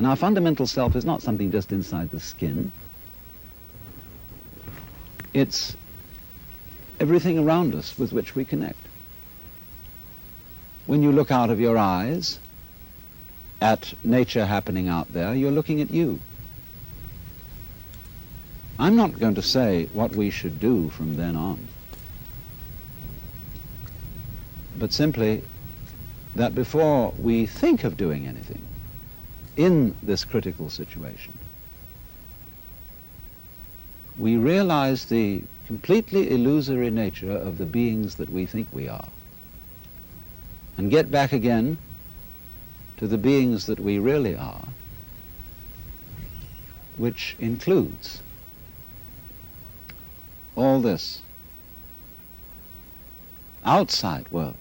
And our fundamental self is not something just inside the skin. It's everything around us with which we connect. When you look out of your eyes at nature happening out there, you're looking at you. I'm not going to say what we should do from then on, but simply that before we think of doing anything in this critical situation, we realize the completely illusory nature of the beings that we think we are, and get back again to the beings that we really are, which includes all this outside world.